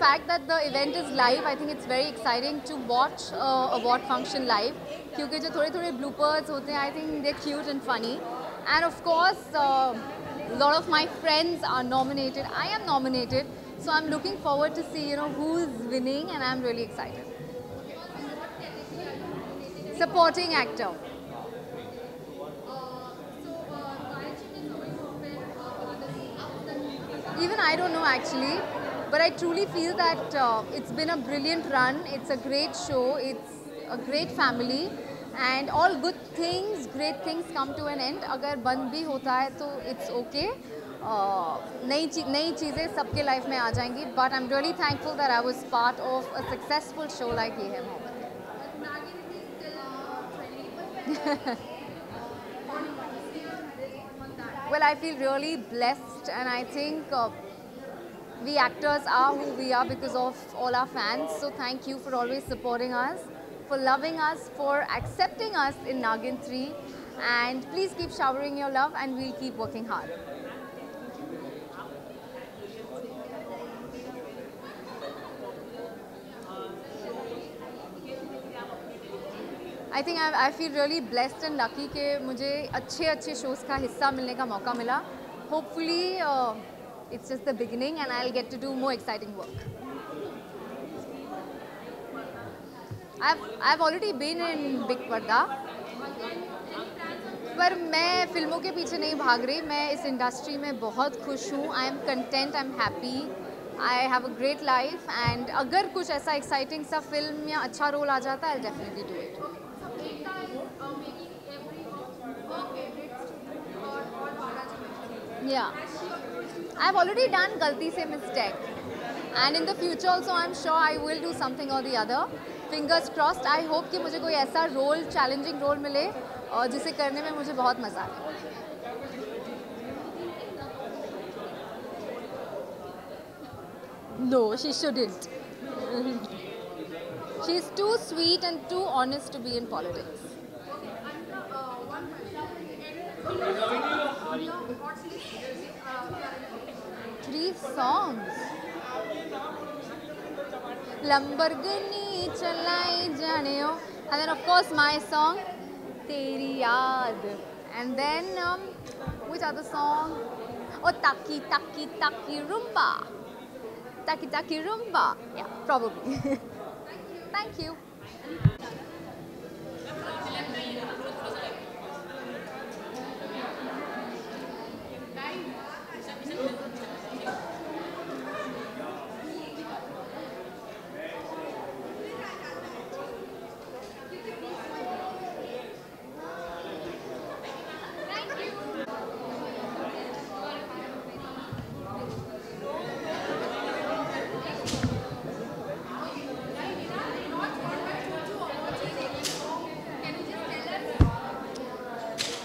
fact that the event is live, I think it's very exciting to watch award function live. क्योंकि जो थोड़े bloopers होते हैं, I think they're cute and funny. And of course, a lot of my friends are nominated. I am nominated, so I'm looking forward to see who's winning, and I'm really excited. Supporting actor. Even I don't know actually, but I truly feel that it's been a brilliant run. It's a great show. It's a great family, and all good things, great things come to an end. अगर बंद भी होता है तो it's okay. नई चीज़ें सबके life में आ जाएंगी. But I'm really thankful that I was part of a successful show like ये है मोहब्बत. Well, I feel really blessed, and I think we actors are who we are because of all our fans. So thank you for always supporting us, for loving us, for accepting us in Nagin 3. And please keep showering your love, and we'll keep working hard. I think I feel really blessed and lucky कि मुझे अच्छे shows का हिस्सा मिलने का मौका मिला. Hopefully, it's just the beginning, and I'll get to do more exciting work. I've already been in Big Parda, पर मैं फिल्मों के पीछे नहीं भाग रही. मैं इस इंडस्ट्री में बहुत खुश हूँ. I am content, I'm happy. I have a great life, and अगर कुछ ऐसा exciting सा फिल्म या अच्छा रोल आ जाता है, I'll definitely do it. Yeah, I've already done Galti Se Mistake, and in the future also I'm sure I will do something or the other. Fingers crossed. I hope कि मुझे कोई ऐसा role, challenging role मिले और जिसे करने में मुझे बहुत मजा आए. No, she shouldn't. She's too sweet and too honest to be in politics. Three songs. Lamborghini chalai jaane ho. And then of course my song, Teri Yaad. And then which other song? Oh, Taki Taki Taki Rumba. Taki Taki Rumba. Yeah, probably. Thank you.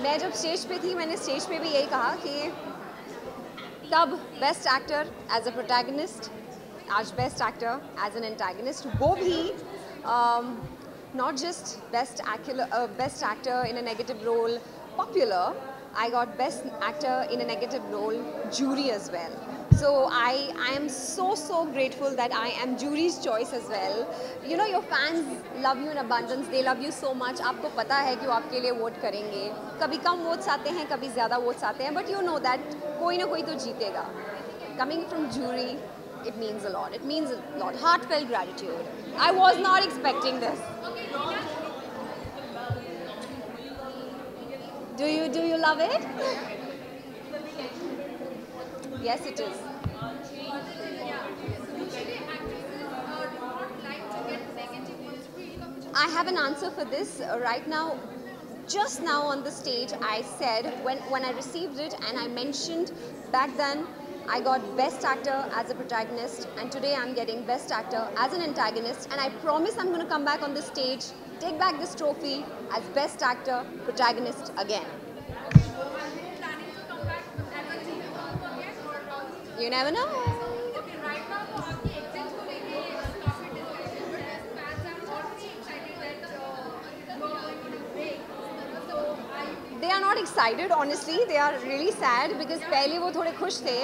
मैं जब stage पे थी, मैंने stage पे भी यही कहा कि तब best actor as a protagonist, आज best actor as an antagonist, वो भी not just best actor in a negative role popular, I got best actor in a negative role jury as well. So I am so grateful that I am jury's choice as well. You know, your fans love you in abundance, they love you so much. आपको पता है कि वो आपके लिए vote करेंगे. कभी कम votes आते हैं, कभी ज़्यादा वोट्स आते हैं, but you know that कोई ना कोई तो जीतेगा. Coming from jury, it means a lot. It means a lot. Heartfelt gratitude. I was not expecting this. Do you love it? Yes, it is. I have an answer for this right now. Just now on the stage, I said when I received it, and I mentioned back then I got Best Actor as a protagonist, and today I'm getting Best Actor as an antagonist, and I promise I'm going to come back on the stage, take back this trophy as Best Actor protagonist again. You never know. They are not excited honestly. They are really sad because पहले वो थोड़े खुश थे.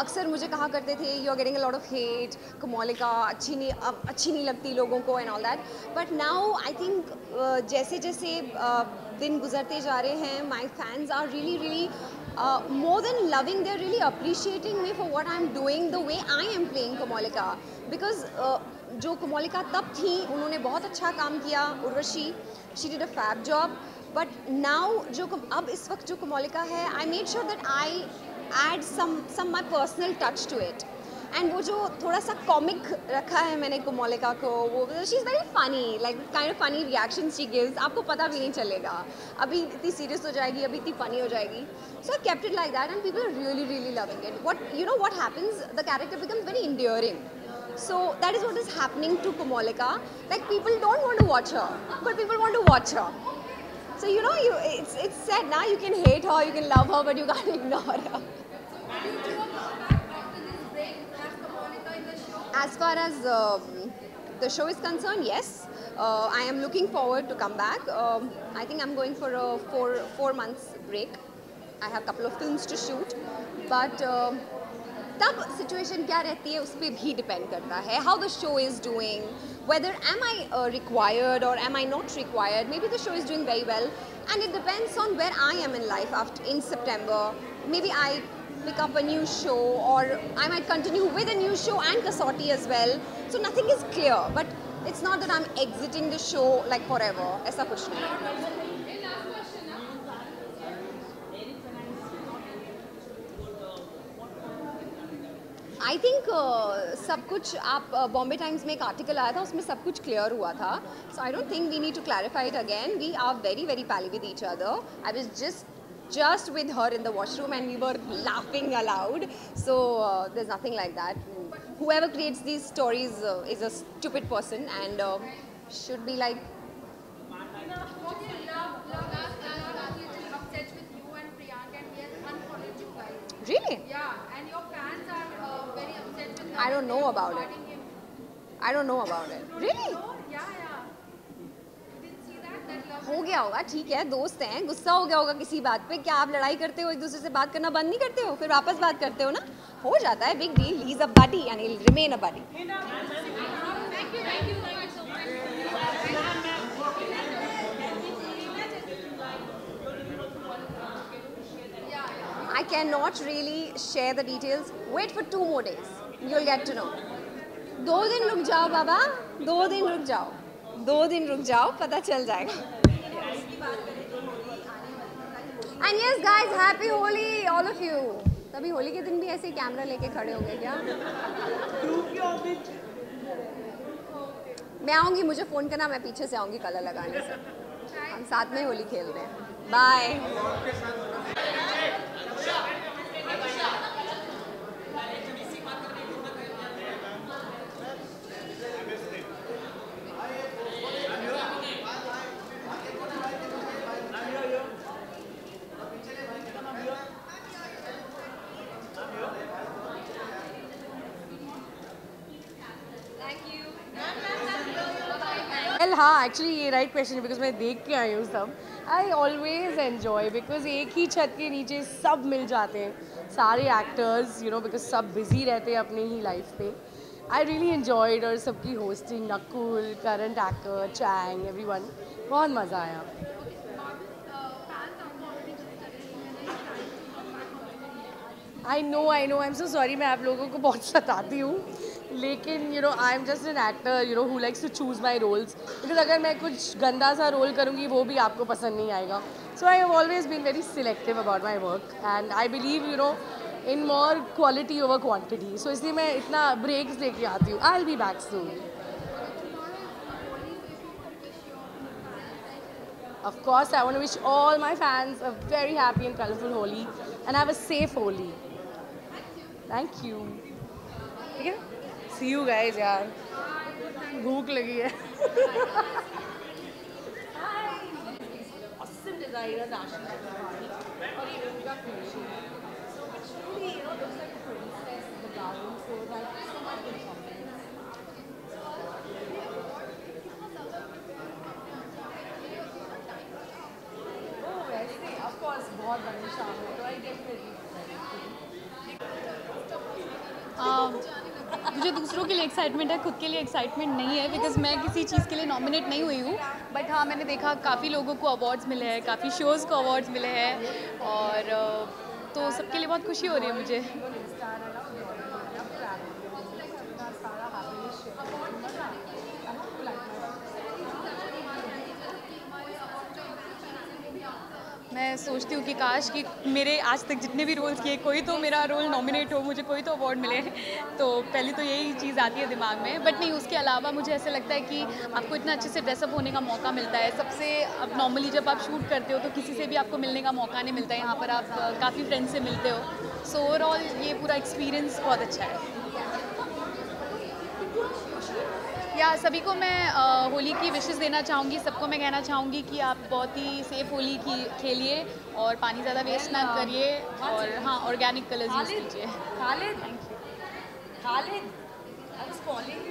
अक्सर मुझे कहा करते थे you are getting a lot of hate, Komolika अच्छी नहीं लगती लोगों को and all that. But now I think जैसे जैसे दिन गुजरते जा रहे हैं, my fans are really more than loving, they're really appreciating me for what I'm doing, the way I am playing Komolika. Because जो कोमोलिका तब थी उन्होंने बहुत अच्छा काम किया. Urvashi, she did a fab job. But now जो अब इस वक्त जो कोमोलिका है, I made sure that I add some my personal touch to it. And वो जो थोड़ा सा कॉमिक रखा है मैंने कोमोलिका को, वो she is very funny, like kind of funny reaction she gives. आपको पता भी नहीं चलेगा, अभी इतनी सीरियस हो जाएगी, अभी इतनी फनी हो जाएगी. So I kept it like that and people are really loving it. What happens, the character becomes very endearing. So that is what is happening to Komolika. Like people don't want to watch her, but people want to watch her. So it's sad now. You can hate her, you can love her, but you can't ignore her. As far as the show is concerned, yes. I am looking forward to come back. I think I'm going for a four months break. I have a couple of films to shoot, but तब situation क्या रहती है उस पर भी depend करता है. How the show is doing, whether am I required और am I not required. Maybe the show is doing very well and it depends on where I am in life after in September. मे बी आई pick up a new show or I might continue with a new show and Kasauti as well. So nothing is clear, but it's not that I'm exiting the show like forever. ऐसा कुछ नहीं. I think सब कुछ आप Bombay times में एक article आया था, उसमें सब कुछ क्लियर हुआ था. So I don't think we need to clarify it again. We are very pally with each other. I was just with her in the washroom and we were laughing aloud. So there's nothing like that. Whoever creates these stories is a stupid person and should be like. Really? Yeah, and your fans are very upset with I don't know about it. I don't know about it. Really? Yeah. Didn't see that love. हो गया होगा, ठीक है, दोस्त हैं, गुस्सा हो गया होगा किसी बात पे. क्या आप लड़ाई करते हो, एक दूसरे से बात करना बंद नहीं करते हो, फिर वापस बात करते हो ना? हो जाता है, big deal. He is a buddy and he'll remain a buddy. Thank you so much. I cannot really share the details. Wait for 2 more days. You'll get to know. 2 दिन रुक जाओ बाबा, 2 दिन रुक जाओ, 2 दिन रुक जाओ, पता चल जाएगा. And yes guys, happy Holi all of you. तभी होली के दिन भी ऐसे कैमरा लेके खड़े होंगे क्या? मैं आऊँगी, मुझे फ़ोन करना, मैं पीछे से आऊँगी कलर लगाने से. हम साथ में होली खेलते हैं. बाय. Well, हाँ, एक्चुअली ये राइट क्वेश्चन है बिकॉज मैं देख के आई हूँ सब. आई ऑलवेज एन्जॉय बिकॉज एक ही छत के नीचे सब मिल जाते हैं, सारे एक्टर्स बिकॉज सब बिजी रहते हैं अपने ही लाइफ पे. आई रियली एन्जॉयड और सबकी होस्टिंग, नकुल, करंट एक्टर, चैंग, एवरीवन, बहुत मज़ा आया. I know I am so sorry, मैं आप लोगों को बहुत सताती हूँ, लेकिन I am just an actor who likes to choose my roles. Because अगर मैं कुछ गंदा सा रोल करूँगी वो भी आपको पसंद नहीं आएगा. So I have always been very selective about my work and I believe in more quality over quantity. So इसलिए मैं इतना ब्रेक्स लेके आती हूँ. I will be back soon. Of course, I want to wish all my fans a very happy and colorful Holi and have a safe Holi. Thank you. ठीक है? See you guys यार. भूख लगी है. Hi. Awesome designers Ashley और ये उनका creation. So it's really looks like a princess in the garden. So thank you so much for shopping. Oh, वैसे बहुत बड़ी शाम है, तो आई गेट रेडी। मुझे दूसरों के लिए एक्साइटमेंट है, खुद के लिए एक्साइटमेंट नहीं है, बिकॉज मैं किसी चीज़ के लिए नॉमिनेट नहीं हुई हूँ। बट हाँ, मैंने देखा काफ़ी लोगों को अवार्ड्स मिले हैं, काफ़ी शोज़ को अवार्ड्स मिले हैं, और तो सबके लिए बहुत खुशी हो रही है मुझे। मैं सोचती हूँ कि काश कि मेरे आज तक जितने भी रोल्स किए, कोई तो मेरा रोल नॉमिनेट हो, मुझे कोई तो अवार्ड मिले। तो पहले तो यही चीज़ आती है दिमाग में, बट नहीं, उसके अलावा मुझे ऐसा लगता है कि आपको इतना अच्छे से ड्रेसअप होने का मौका मिलता है। सबसे अब नॉर्मली जब आप शूट करते हो तो किसी से भी आपको मिलने का मौका नहीं मिलता है, यहाँ पर आप काफ़ी फ्रेंड्स से मिलते हो। सो ओवरऑल ये पूरा एक्सपीरियंस बहुत अच्छा है। या सभी को मैं होली की विशेस देना चाहूँगी। सबको मैं कहना चाहूँगी कि आप बहुत ही सेफ़ होली की खेलिए और पानी ज़्यादा वेस्ट ना करिए, और हाँ, ऑर्गेनिक कलर्स यूज़ कीजिए। Khalid, thank you. Khalid, I was calling.